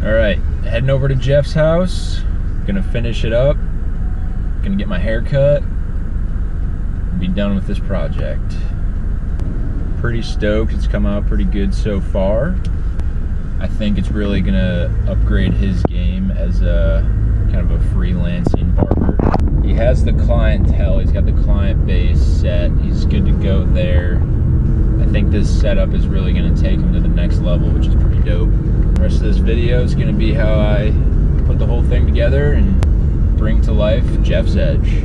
Alright, heading over to Jeff's house. Gonna finish it up. Gonna get my hair cut. Be done with this project. Pretty stoked. It's come out pretty good so far. I think it's really gonna upgrade his game as a kind of a freelancing barber. He has the clientele, he's got the client base set, he's good to go there. I think this setup is really gonna take him to the next level, which is pretty dope. The rest of this video is gonna be how I put the whole thing together and bring to life Jeff's Edge.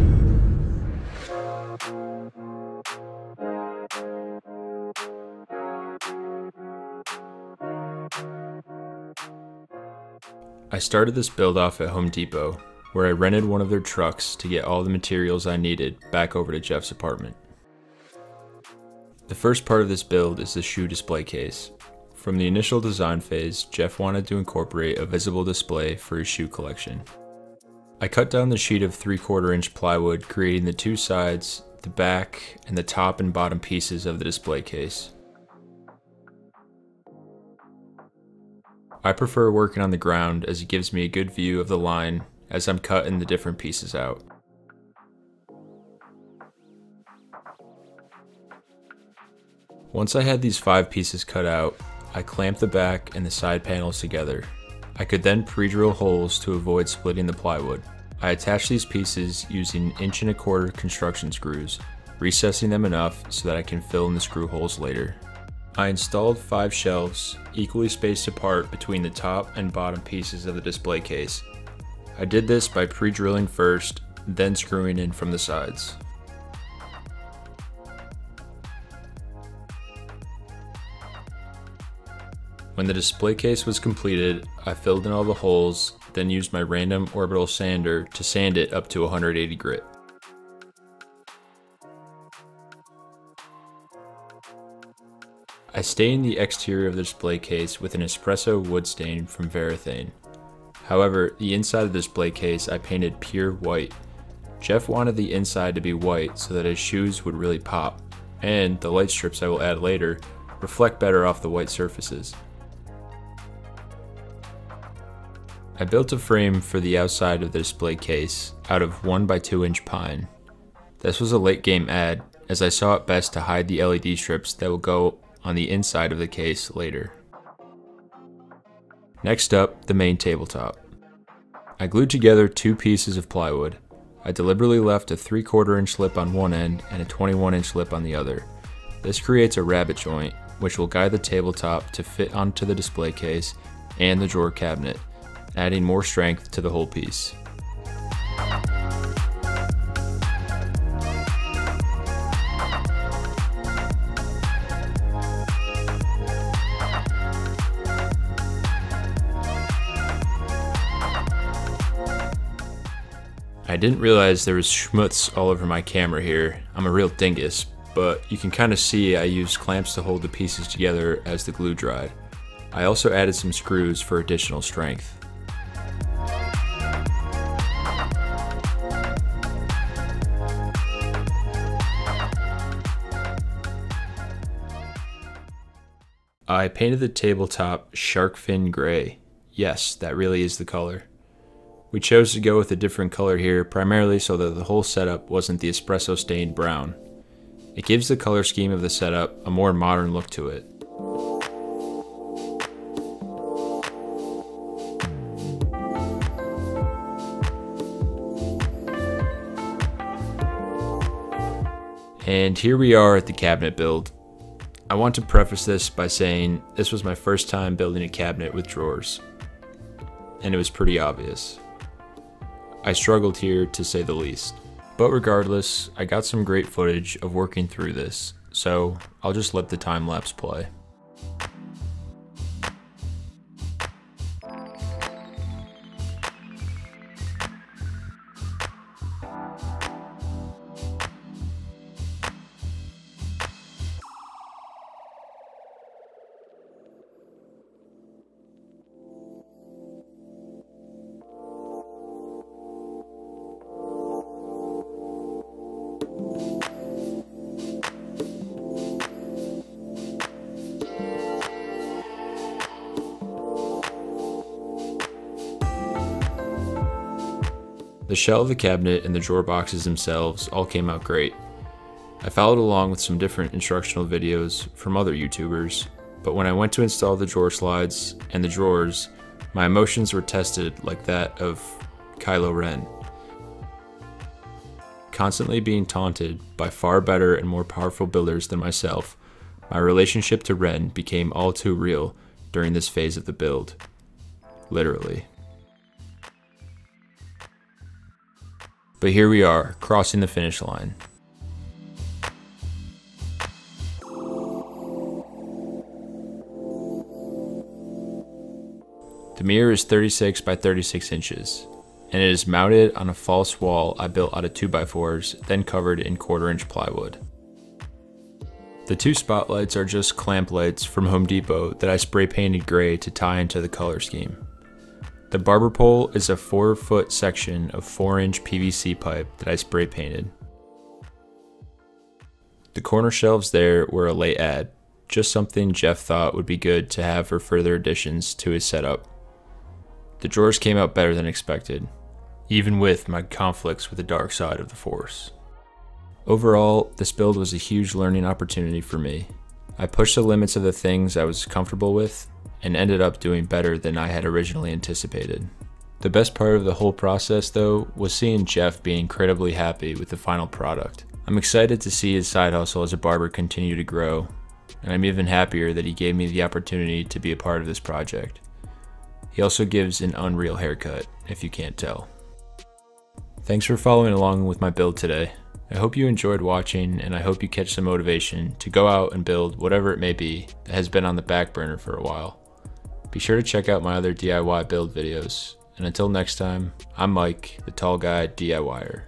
I started this build off at Home Depot, where I rented one of their trucks to get all the materials I needed back over to Jeff's apartment. The first part of this build is the shoe display case. From the initial design phase, Jeff wanted to incorporate a visible display for his shoe collection. I cut down the sheet of 3/4 inch plywood, creating the two sides, the back, and the top and bottom pieces of the display case. I prefer working on the ground as it gives me a good view of the line as I'm cutting the different pieces out. Once I had these 5 pieces cut out, I clamped the back and the side panels together. I could then pre-drill holes to avoid splitting the plywood. I attached these pieces using 1¼ inch construction screws, recessing them enough so that I can fill in the screw holes later. I installed 5 shelves, equally spaced apart between the top and bottom pieces of the display case. I did this by pre-drilling first, then screwing in from the sides. When the display case was completed, I filled in all the holes, then used my random orbital sander to sand it up to 180 grit. I stained the exterior of the display case with an espresso wood stain from Varathane. However, the inside of the display case I painted pure white. Jeff wanted the inside to be white so that his shoes would really pop, and the light strips I will add later reflect better off the white surfaces. I built a frame for the outside of the display case out of 1 by 2 inch pine. This was a late game add, as I saw it best to hide the LED strips that will go on the inside of the case later. Next up, the main tabletop. I glued together 2 pieces of plywood. I deliberately left a 3/4 inch lip on one end and a 21 inch lip on the other. This creates a rabbet joint, which will guide the tabletop to fit onto the display case and the drawer cabinet, adding more strength to the whole piece. I didn't realize there was schmutz all over my camera here. I'm a real dingus, but you can kind of see I used clamps to hold the pieces together as the glue dried. I also added some screws for additional strength. I painted the tabletop shark fin gray. Yes, that really is the color. We chose to go with a different color here primarily so that the whole setup wasn't the espresso stained brown. It gives the color scheme of the setup a more modern look to it. And here we are at the cabinet build. I want to preface this by saying this was my first time building a cabinet with drawers, and it was pretty obvious. I struggled here to say the least. But regardless, I got some great footage of working through this, so I'll just let the time lapse play. The shell of the cabinet and the drawer boxes themselves all came out great. I followed along with some different instructional videos from other YouTubers, but when I went to install the drawer slides and the drawers, my emotions were tested like that of Kylo Ren. Constantly being taunted by far better and more powerful builders than myself, my relationship to Ren became all too real during this phase of the build. Literally. But here we are, crossing the finish line. The mirror is 36 by 36 inches, and it is mounted on a false wall I built out of 2x4s, then covered in 1/4-inch plywood. The two spotlights are just clamp lights from Home Depot that I spray painted gray to tie into the color scheme. The Barber Pole is a 4-foot section of 4-inch PVC pipe that I spray painted. The corner shelves there were a late add, just something Jeff thought would be good to have for further additions to his setup. The drawers came out better than expected, even with my conflicts with the dark side of the Force. Overall, this build was a huge learning opportunity for me. I pushed the limits of the things I was comfortable with and ended up doing better than I had originally anticipated. The best part of the whole process, though, was seeing Jeff be incredibly happy with the final product. I'm excited to see his side hustle as a barber continue to grow, and I'm even happier that he gave me the opportunity to be a part of this project. He also gives an unreal haircut, if you can't tell. Thanks for following along with my build today. I hope you enjoyed watching, and I hope you catch some motivation to go out and build whatever it may be that has been on the back burner for a while. Be sure to check out my other DIY build videos, and until next time, I'm Mike, the Tall Guy DIYer.